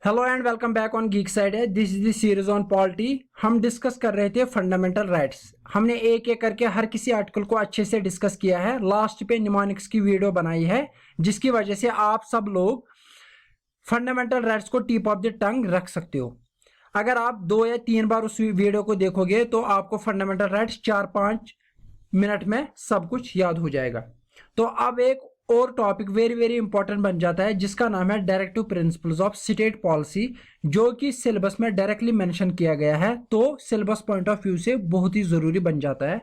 Hello and welcome back on geek side है। This is the series on polity. हम discuss कर रहे थे फंडामेंटल राइट्स। हमने एक एक करके हर किसी आर्टिकल को अच्छे से डिस्कस किया है। लास्ट पे निमोनिक्स की वीडियो बनाई है जिसकी वजह से आप सब लोग फंडामेंटल राइट्स को टिप ऑफ द टंग रख सकते हो। अगर आप 2 या 3 बार उस वीडियो को देखोगे तो आपको फंडामेंटल राइट्स 4-5 मिनट में सब कुछ याद हो जाएगा। तो अब एक और टॉपिक वेरी वेरी इंपॉर्टेंट बन जाता है जिसका नाम है directive principles of state policy, जो कि सिलेबस में डायरेक्टली मेंशन किया गया है। तो सिलेबस पॉइंट ऑफ व्यू से बहुत ही जरूरी बन जाता है।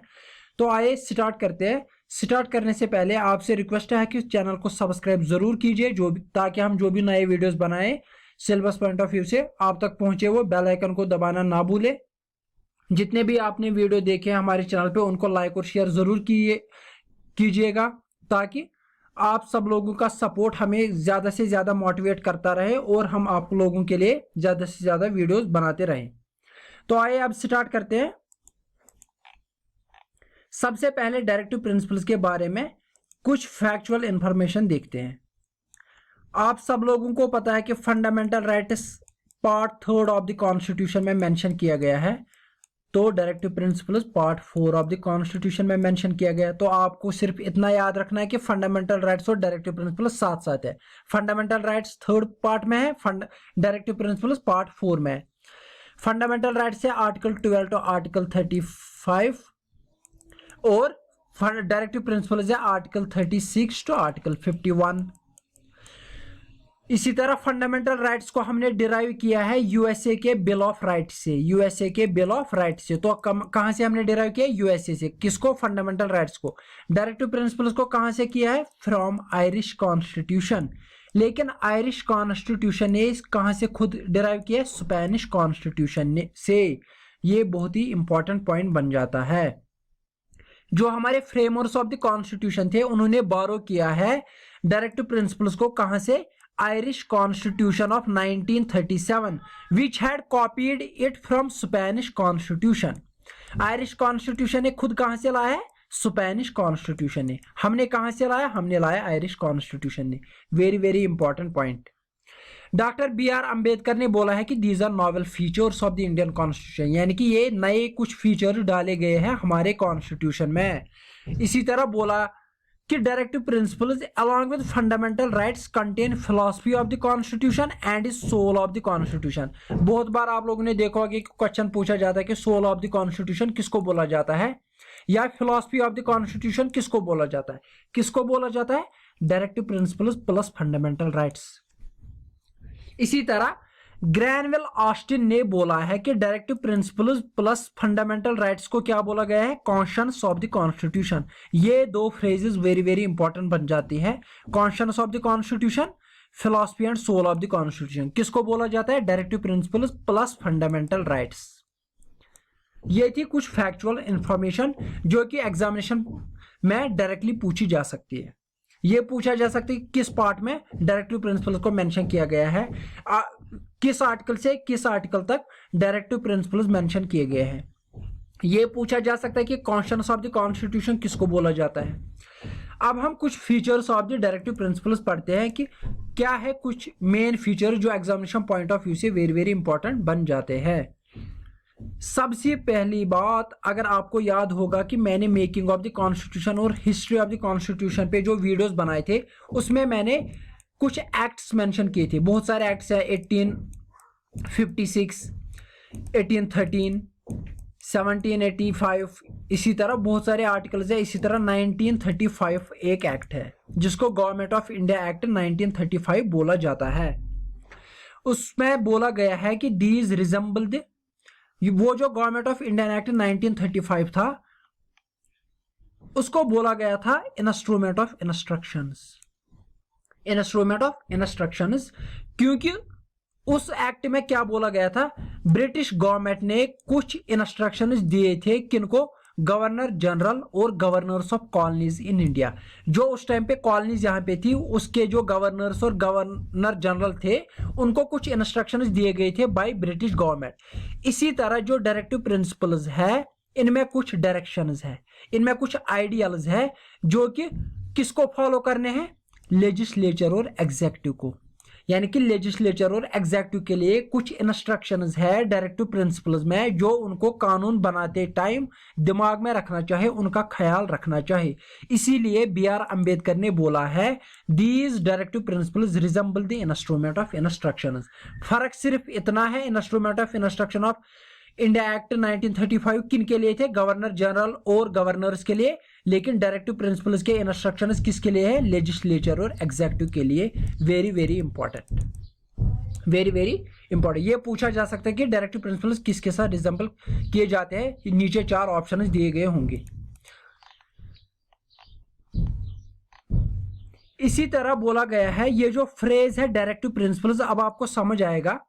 तो आइए स्टार्ट करते हैं। स्टार्ट करने से पहले आपसे रिक्वेस्ट है कि चैनल को सब्सक्राइब जरूर कीजिए ताकि हम जो भी नए वीडियोस बनाए सिलेबस पॉइंट ऑफ व्यू से आप तक पहुंचे। वो बेल आइकन को दबाना ना भूले। जितने भी आपने वीडियो देखे हमारे चैनल पे उनको लाइक और शेयर जरूर कीजिएगा ताकि आप सब लोगों का सपोर्ट हमें ज्यादा से ज्यादा मोटिवेट करता रहे और हम आप लोगों के लिए ज्यादा से ज्यादा वीडियोस बनाते रहें। तो आइए अब स्टार्ट करते हैं। सबसे पहले डायरेक्टिव प्रिंसिपल्स के बारे में कुछ फैक्चुअल इंफॉर्मेशन देखते हैं। आप सब लोगों को पता है कि fundamental rights part 3 of the constitution में मेंशन किया गया है। तो directive principles part 4 of the constitution में मेंशन किया गया है। तो आपको सिर्फ इतना याद रखना है कि फंडामेंटल राइट्स और डायरेक्टिव प्रिंसिपल्स साथ साथ है। फंडामेंटल राइट्स 3rd पार्ट में है, डायरेक्टिव प्रिंसिपल्स पार्ट 4 में है। फंडामेंटल राइट्स है आर्टिकल 12 टू आर्टिकल 35 और डायरेक्टिव प्रिंसिपल्स है आर्टिकल 36 टू आर्टिकल 51। इसी तरह फंडामेंटल राइट्स को हमने डिराइव किया है यूएसए के बिल ऑफ राइट्स से। यूएसए के बिल ऑफ राइट्स से तो कहां से हमने डिराइव किया? यूएसए से। किसको? फंडामेंटल राइट्स को। डायरेक्टिव प्रिंसिपल्स को कहां से किया है? From Irish constitution. लेकिन आयरिश कॉन्स्टिट्यूशन ने कहां से खुद डिराइव किया? स्पेनिश कॉन्स्टिट्यूशन से। ये बहुत ही इंपॉर्टेंट पॉइंट बन जाता है। जो हमारे फ्रेमवर्क्स ऑफ द कॉन्स्टिट्यूशन थे उन्होंने बोरो किया है डायरेक्टिव प्रिंसिपल्स को कहां से? Irish Constitution of 1937, which had copied it from Spanish Constitution. Irish Constitution ने खुद कहां से लाया है? स्पेनिश कॉन्स्टिट्यूशन ने। हमने कहां से लाया? हमने लाया आयरिश कॉन्स्टिट्यूशन ने। Very very important point. Doctor B.R. Ambedkar ने बोला है कि these are novel features of the Indian constitution, यानी कि ये नए कुछ फीचर डाले गए हैं हमारे कॉन्स्टिट्यूशन में। इसी तरह बोला कि directive principles along with fundamental rights contain philosophy of the constitution and is soul of the constitution. बहुत बार आप लोगों ने देखा होगा कि क्वेश्चन पूछा जाता है कि सोल ऑफ द कॉन्स्टिट्यूशन किसको बोला जाता है या फिलॉसफी ऑफ द कॉन्स्टिट्यूशन किसको बोला जाता है? किसको बोला जाता है? Directive principles plus fundamental rights. इसी तरह ग्रैनवेल ऑस्टिन ने बोला है कि directive principles plus fundamental rights को क्या बोला गया है? Conscience of the constitution. ये दो फ्रेजेस वेरी वेरी इंपॉर्टेंट बन जाती है। Conscience of the constitution, philosophy and soul of the constitution किसको बोला जाता है? Directive principles plus fundamental rights. ये थी कुछ फैक्चुअल इंफॉर्मेशन जो कि एग्जामिनेशन में डायरेक्टली पूछी जा सकती है। ये पूछा जा सकता है किस पार्ट में डायरेक्टिव प्रिंसिपल्स को मेंशन किया गया है, किस आर्टिकल से किस आर्टिकल तक डायरेक्टिव प्रिंसिपल्स मेंशन किए गए हैं। ये पूछा जा सकता है कि कॉन्स्टिट्यूशन ऑफ द कॉन्स्टिट्यूशन किसको बोला जाता है। अब हम कुछ features of the directive principles पढ़ते हैं कि क्या है कुछ मेन फीचर जो एग्जामिनेशन पॉइंट ऑफ व्यू से वेरी वेरी इंपॉर्टेंट बन जाते हैं। सबसे पहली बात, अगर आपको याद होगा कि मैंने मेकिंग ऑफ द कॉन्स्टिट्यूशन और हिस्ट्री ऑफ द कॉन्स्टिट्यूशन पे जो वीडियोस बनाए थे उसमें मैंने कुछ एक्ट्स मेंशन किए थे। बहुत सारे एक्ट्स हैं, 1856, 1813, 1785, इसी तरह बहुत सारे आर्टिकल्स है। इसी तरह 1935 एक एक्ट है जिसको गवर्नमेंट ऑफ इंडिया एक्ट 1935 बोला जाता है। उसमें बोला गया है कि दीज रिजेंबल द, वो जो गवर्नमेंट ऑफ इंडियन एक्ट 1935 था उसको बोला गया था instrument of instructions. Instrument of instructions क्योंकि उस एक्ट में क्या बोला गया था? ब्रिटिश गवर्नमेंट ने कुछ इंस्ट्रक्शंस दिए थे किनको? गवर्नर जनरल और governors of colonies in India. जो उस टाइम पे कॉलोनीज यहाँ पे थी उसके जो गवर्नर्स और गवर्नर जनरल थे उनको कुछ इंस्ट्रक्शंस दिए गए थे बाय ब्रिटिश गवर्नमेंट। इसी तरह जो डायरेक्टिव प्रिंसिपल्स है इनमें कुछ डायरेक्शंस है, इनमें कुछ आइडियल्स है जो कि किसको फॉलो करने हैं? लेजिस्लेचर और एग्जीक्यूटिव को। यानी कि लेजिस्लेचर और एग्जीक्यूटिव के लिए कुछ इंस्ट्रक्शंस है डायरेक्टिव प्रिंसिपल्स में जो उनको कानून बनाते टाइम दिमाग में रखना चाहिए, उनका ख्याल रखना चाहिए। इसीलिए B.R. अम्बेडकर ने बोला है these directive principles resemble the instrument of instructions. फर्क सिर्फ इतना है, instrument of instruction of India act 1935 किन के लिए थे? गवर्नर जनरल और गवर्नर्स के लिए। लेकिन डायरेक्टिव प्रिंसिपल्स के इंस्ट्रक्शंस किसके लिए है? लेजिस्लेचर और एग्जीक्यूटिव के लिए। Very very important, very very important. ये पूछा जा सकता है कि डायरेक्टिव प्रिंसिपल्स किसके साथ रिजेंबल किए जाते हैं। नीचे 4 ऑप्शन दिए गए होंगे। इसी तरह बोला गया है, ये जो फ्रेज है डायरेक्टिव प्रिंसिपल्स, अब आपको समझ आएगा।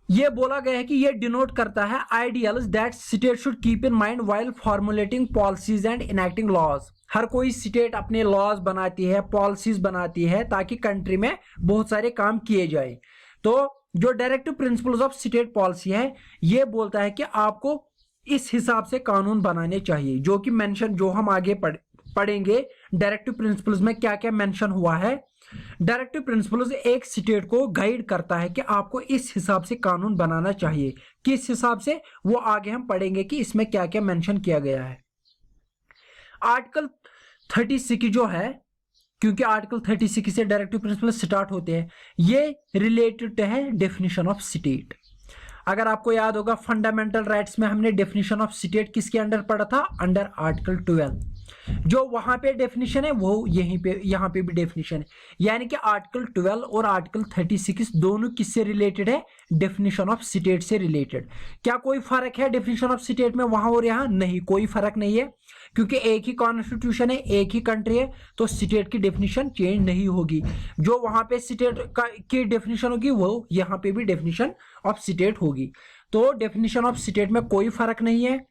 ये बोला गया है कि ये डिनोट करता है ideals that state should keep in mind while formulating policies and enacting laws. हर कोई स्टेट अपने लॉज बनाती है, पॉलिसीज बनाती है ताकि कंट्री में बहुत सारे काम किए जाए। तो जो directive principles of state policy है ये बोलता है कि आपको इस हिसाब से कानून बनाने चाहिए, जो कि मेंशन, जो हम आगे पढ़ेंगे डायरेक्टिव प्रिंसिपल्स में क्या क्या मेंशन हुआ है। डायरेक्टिव प्रिंसिपल्स एक स्टेट को गाइड करता है कि आपको इस हिसाब से कानून बनाना चाहिए। किस हिसाब से, वो आगे हम पढ़ेंगे कि इसमें क्या क्या मेंशन किया गया है। आर्टिकल 36 जो है, क्योंकि आर्टिकल 36 से डायरेक्टिव प्रिंसिपल स्टार्ट होते हैं, ये रिलेटेड है डेफिनेशन ऑफ स्टेट। अगर आपको याद होगा फंडामेंटल राइट्स में हमने डेफिनेशन ऑफ स्टेट किसके अंडर पढ़ा था? Under article 12। जो वहां पे डेफिनेशन है वो यहाँ पे भी डेफिनेशन है। यानी कि आर्टिकल 12 और आर्टिकल 36 दोनों किससे रिलेटेड है? डेफिनेशन ऑफ स्टेट से रिलेटेड। क्या कोई फर्क है डेफिनेशन ऑफ स्टेट में वहां और यहाँ? नहीं, कोई फर्क नहीं है, क्योंकि एक ही कॉन्स्टिट्यूशन है, एक ही कंट्री है, तो स्टेट की डेफिनेशन चेंज नहीं होगी। जो वहां पे स्टेट की डेफिनेशन होगी वो यहाँ पे भी डेफिनेशन ऑफ स्टेट होगी। तो डेफिनेशन ऑफ स्टेट में कोई फर्क नहीं है।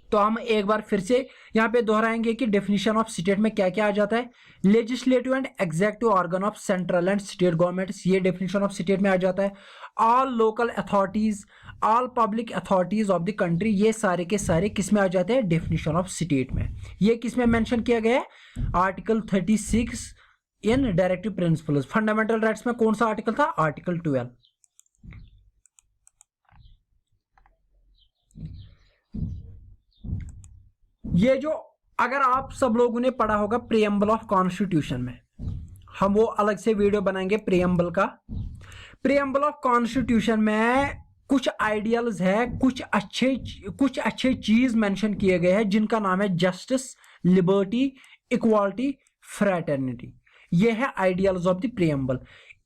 तो हम एक बार फिर से यहाँ पे दोहराएंगे कि डेफिनेशन ऑफ स्टेट में क्या क्या आ जाता है। Legislative and executive organ of central and state governments, ये डेफिनेशन ऑफ स्टेट में आ जाता है। All local authorities, all public authorities of the country, ये सारे के सारे किस में आ जाते हैं? डेफिनेशन ऑफ स्टेट में। ये किस में मेंशन किया गया है? आर्टिकल 36 इन डायरेक्टिव प्रिंसिपल्स। फंडामेंटल राइट्स में कौन सा आर्टिकल था? आर्टिकल 12। ये जो, अगर आप सब लोगों ने पढ़ा होगा प्रीएम्बल ऑफ कॉन्स्टिट्यूशन में, हम वो अलग से वीडियो बनाएंगे प्रीएम्बल का। प्रीएम्बल ऑफ कॉन्स्टिट्यूशन में कुछ आइडियल्स है, कुछ अच्छे चीज मेंशन किए गए हैं जिनका नाम है जस्टिस, लिबर्टी, इक्वालिटी, फ्रेटर्निटी। ये है आइडियल्स ऑफ द प्रीएम्बल।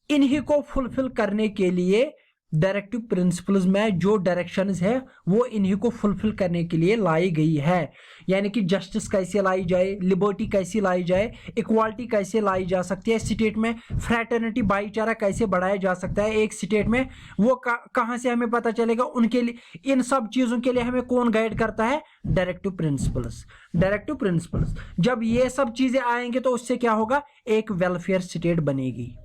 इन्हीं को फुलफिल करने के लिए डायरेक्टिव प्रिंसिपल्स में जो डायरेक्शंस है वो इन्हीं को फुलफिल करने के लिए लाई गई है। यानी कि जस्टिस कैसे लाई जाए, लिबर्टी कैसे लाई जाए, इक्वालिटी कैसे लाई जा सकती है स्टेट में, फ्रेटर्निटी भाईचारा कैसे बढ़ाया जा सकता है एक स्टेट में, वो कहां से हमें पता चलेगा। उनके लिए, इन सब चीजों के लिए हमें कौन गाइड करता है? Directive principles. डायरेक्टिव प्रिंसिपल्स जब ये सब चीजें आएंगे तो उससे क्या होगा? एक वेलफेयर स्टेट बनेगी।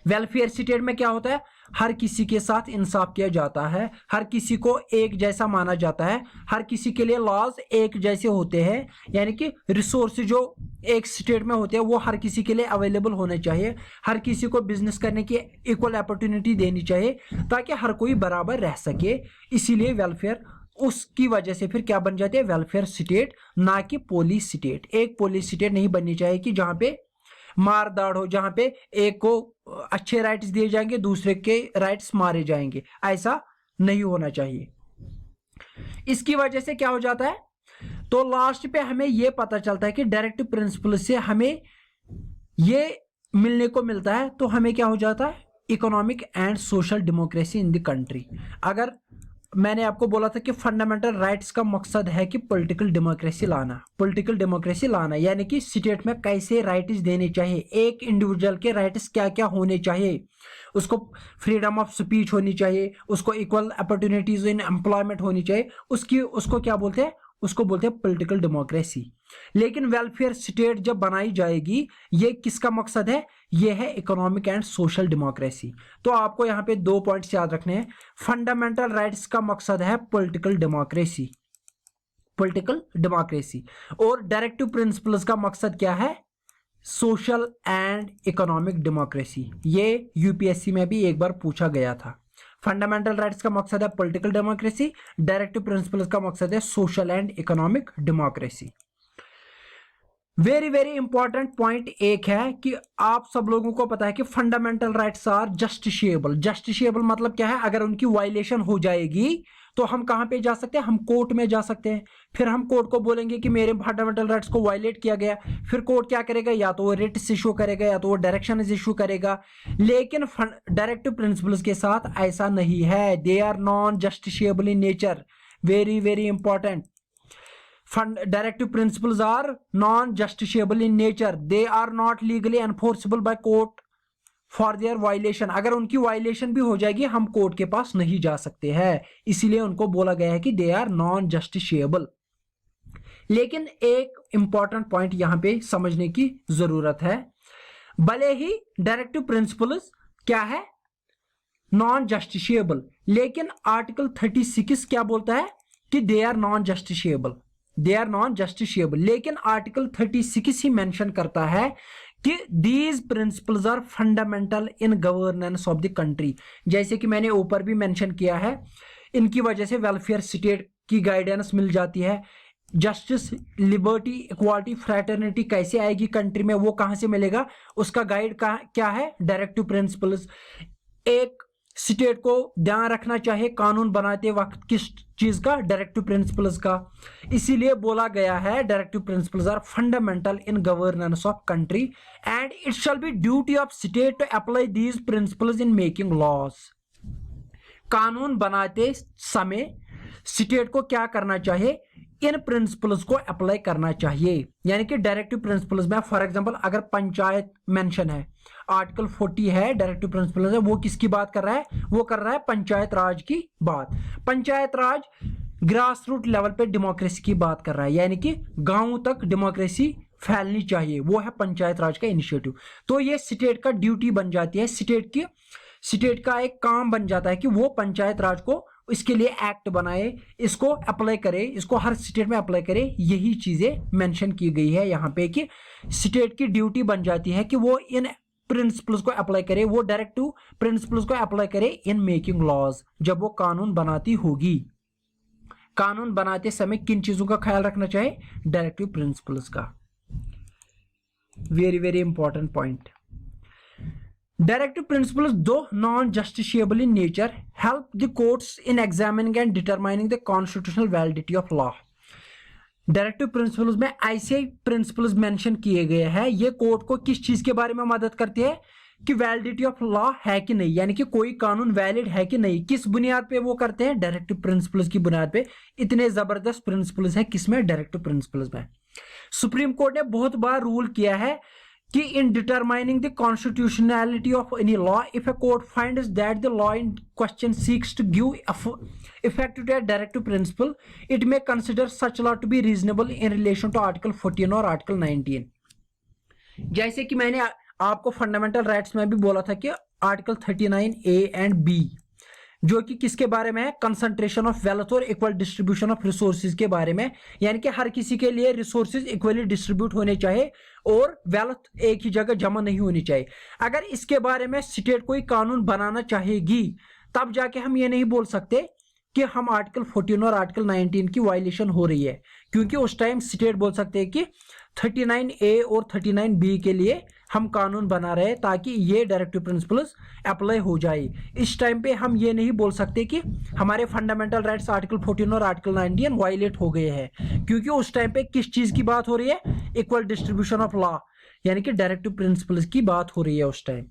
वेलफेयर स्टेट में क्या होता है? हर किसी के साथ इंसाफ किया जाता है, हर किसी को एक जैसा माना जाता है, हर किसी के लिए लॉज एक जैसे होते हैं। यानी कि रिसोर्स जो एक स्टेट में होते हैं वो हर किसी के लिए अवेलेबल होने चाहिए, हर किसी को बिजनेस करने की इक्वल अपॉर्चुनिटी देनी चाहिए ताकि हर कोई बराबर रह सके। इसीलिए वेलफेयर, उसकी वजह से फिर क्या बन जाती है? वेलफेयर स्टेट, ना कि पुलिस स्टेट। एक पुलिस स्टेट नहीं बननी चाहिए कि जहां पे मार दाड़ हो, जहां पे एक को अच्छे राइट्स दिए जाएंगे दूसरे के राइट्स मारे जाएंगे। ऐसा नहीं होना चाहिए। इसकी वजह से क्या हो जाता है? तो लास्ट पे हमें यह पता चलता है कि डायरेक्टिव प्रिंसिपल से हमें ये मिलने को मिलता है। तो हमें क्या हो जाता है? Economic and social democracy in the country. अगर मैंने आपको बोला था कि फंडामेंटल राइट्स का मकसद है कि पॉलिटिकल डेमोक्रेसी लाना, पॉलिटिकल डेमोक्रेसी लाना, यानी कि स्टेट में कैसे राइट्स देने चाहिए, एक इंडिविजुअल के राइट्स क्या क्या होने चाहिए। उसको फ्रीडम ऑफ स्पीच होनी चाहिए, उसको इक्वल अपॉर्चुनिटीज इन एम्प्लॉयमेंट होनी चाहिए, उसको क्या बोलते हैं? उसको बोलते हैं पॉलिटिकल डेमोक्रेसी। लेकिन वेलफेयर स्टेट जब बनाई जाएगी, ये किसका मकसद है? ये है इकोनॉमिक एंड सोशल डेमोक्रेसी। तो आपको यहां पे 2 पॉइंट्स याद रखने हैं। फंडामेंटल राइट्स का मकसद है पॉलिटिकल डेमोक्रेसी, पॉलिटिकल डेमोक्रेसी। और डायरेक्टिव प्रिंसिपल्स का मकसद क्या है? सोशल एंड इकोनॉमिक डेमोक्रेसी, ये यूपीएससी में भी एक बार पूछा गया था। फंडामेंटल राइट्स का मकसद है पॉलिटिकल डेमोक्रेसी, डायरेक्टिव प्रिंसिपल्स का मकसद है social and economic democracy. Very very important point एक है कि आप सब लोगों को पता है कि fundamental rights are justiciable. Justiciable मतलब क्या है, अगर उनकी वायलेशन हो जाएगी तो हम कहां पे जा सकते हैं, हम कोर्ट में जा सकते हैं। फिर हम कोर्ट को बोलेंगे कि मेरे फंडामेंटल राइट्स को वायलेट किया गया, फिर कोर्ट क्या करेगा, या तो वो रिट्स इशू करेगा या तो वो डायरेक्शन इशू करेगा। लेकिन डायरेक्टिव प्रिंसिपल्स के साथ ऐसा नहीं है, they are non justiciable in nature. Very very important, directive principles are non-justiciable in nature. They are not legally enforceable by court for their violation. अगर उनकी वायलेशन भी हो जाएगी हम कोर्ट के पास नहीं जा सकते हैं, इसीलिए उनको बोला गया है कि दे आर नॉन जस्टिशिएबल। लेकिन एक इंपॉर्टेंट पॉइंट यहां पे समझने की जरूरत है, भले ही डायरेक्टिव प्रिंसिपल्स क्या है, नॉन जस्टिशिएबल, लेकिन आर्टिकल 36 क्या बोलता है कि they are non justiciable, they are non justiciable. लेकिन आर्टिकल 36 ही मेंशन करता है कि these principles are fundamental in governance of the country. जैसे कि मैंने ऊपर भी मेंशन किया है, इनकी वजह से वेलफेयर स्टेट की गाइडेंस मिल जाती है। जस्टिस, लिबर्टी, इक्वालिटी, फ्रैटर्निटी कैसे आएगी कंट्री में, वो कहां से मिलेगा, उसका गाइड क्या है, डायरेक्टिव प्रिंसिपल्स। एक स्टेट को ध्यान रखना चाहिए कानून बनाते वक्त किस चीज का, डायरेक्टिव प्रिंसिपल्स का। इसीलिए बोला गया है directive principles are fundamental in governance of country and it shall be duty of state to apply these principles in making laws. कानून बनाते समय स्टेट को क्या करना चाहिए, इन प्रिंसिपल्स को अप्लाई करना चाहिए। यानी कि डायरेक्टिव प्रिंसिपल्स में फॉर एग्जांपल अगर पंचायत मेंशन है, आर्टिकल 40 है, डायरेक्टिव प्रिंसिपल्स है, वो किसकी बात कर रहा है, वो कर रहा है पंचायत राज की बात। पंचायत राज ग्रास रूट लेवल पे डेमोक्रेसी की बात कर रहा है, यानी कि गांव तक डेमोक्रेसी फैलनी चाहिए, वो है पंचायत राज का इनिशिएटिव। तो ये स्टेट का ड्यूटी बन जाती है, स्टेट का एक काम बन जाता है कि वो पंचायत राज को इसके लिए एक्ट बनाए, इसको अप्लाई करे, इसको हर स्टेट में अप्लाई करे। यही चीजें मेंशन की गई है यहाँ पे कि स्टेट की ड्यूटी बन जाती है कि वो इन प्रिंसिपल्स को अप्लाई करे, वो डायरेक्टिव प्रिंसिपल्स को अप्लाई करे इन मेकिंग लॉज। जब वो कानून बनाती होगी, कानून बनाते समय किन चीजों का ख्याल रखना चाहिए, डायरेक्टिव प्रिंसिपल्स का। Very very important point. Directive principles, though non-justiciable in nature, help the courts in examining and determining the constitutional validity of law. Directive principles में ऐसे principles mention किए गए हैं, ये कोर्ट को किस चीज के बारे में मदद करती है कि वैलिडिटी ऑफ लॉ है कि नहीं, यानी कि कोई कानून वैलिड है कि नहीं। किस बुनियाद पे वो करते हैं, डायरेक्टिव प्रिंसिपल्स की बुनियाद पे। इतने जबरदस्त प्रिंसिपल्स हैं किसमें, डायरेक्टिव प्रिंसिपल्स में। सुप्रीम कोर्ट ने बहुत बार रूल किया है कि in determining the constitutionality of any law, if a court finds that the law in question seeks to give effect to a directive principle, it may consider such law to be reasonable in relation to Article 14 और Article 19। जैसे कि मैंने आपको fundamental rights में भी बोला था कि आर्टिकल 39A एंड B, जो कि किसके बारे में है, कंसंट्रेशन ऑफ वेल्थ और इक्वल डिस्ट्रीब्यूशन ऑफ रिसोर्सेज के बारे में। यानी कि हर किसी के लिए रिसोर्सेज इक्वली डिस्ट्रीब्यूट होने चाहिए और वेल्थ एक ही जगह जमा नहीं होनी चाहिए। अगर इसके बारे में स्टेट कोई कानून बनाना चाहेगी तब जाके हम ये नहीं बोल सकते कि हम आर्टिकल 14 और आर्टिकल 19 की वायलेशन हो रही है, क्योंकि उस टाइम स्टेट बोल सकते हैं कि 39A और 39B के लिए हम कानून बना रहे हैं ताकि ये डायरेक्टिव प्रिंसिपल्स अप्लाई हो जाए। इस टाइम पे हम ये नहीं बोल सकते कि हमारे फंडामेंटल राइट्स आर्टिकल 14 और आर्टिकल 19 वायलेट हो गए हैं, क्योंकि उस टाइम पे किस चीज की बात हो रही है, इक्वल डिस्ट्रीब्यूशन ऑफ लॉ, यानी कि डायरेक्टिव प्रिंसिपल्स की बात हो रही है उस टाइम।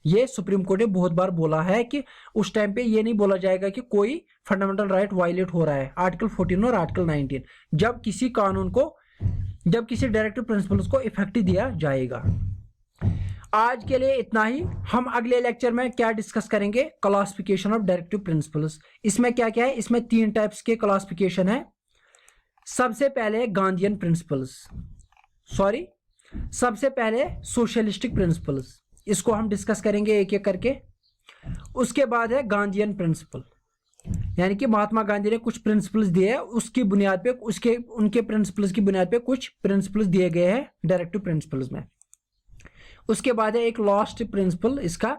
ये सुप्रीम कोर्ट ने बहुत बार बोला है कि उस टाइम पे ये नहीं बोला जाएगा कि कोई फंडामेंटल राइट वायलेट हो रहा है, आर्टिकल 14 और आर्टिकल 19, जब किसी कानून को, जब किसी डायरेक्टिव प्रिंसिपल्स को इफेक्ट दिया जाएगा। आज के लिए इतना ही। हम अगले लेक्चर में क्या डिस्कस करेंगे, क्लासिफिकेशन ऑफ डायरेक्टिव प्रिंसिपल्स। इसमें क्या क्या है, इसमें 3 टाइप्स के क्लासिफिकेशन है। सबसे पहले गांधीयन प्रिंसिपल्स, सबसे पहले सोशलिस्टिक प्रिंसिपल्स, इसको हम डिस्कस करेंगे एक एक करके। उसके बाद है गांधीयन प्रिंसिपल, यानी कि महात्मा गांधी ने कुछ प्रिंसिपल्स दिए, उसकी बुनियाद पे, उनके प्रिंसिपल्स की बुनियाद पे कुछ प्रिंसिपल्स दिए गए हैं डायरेक्टिव प्रिंसिपल्स में। उसके बाद है एक लास्ट प्रिंसिपल इसका,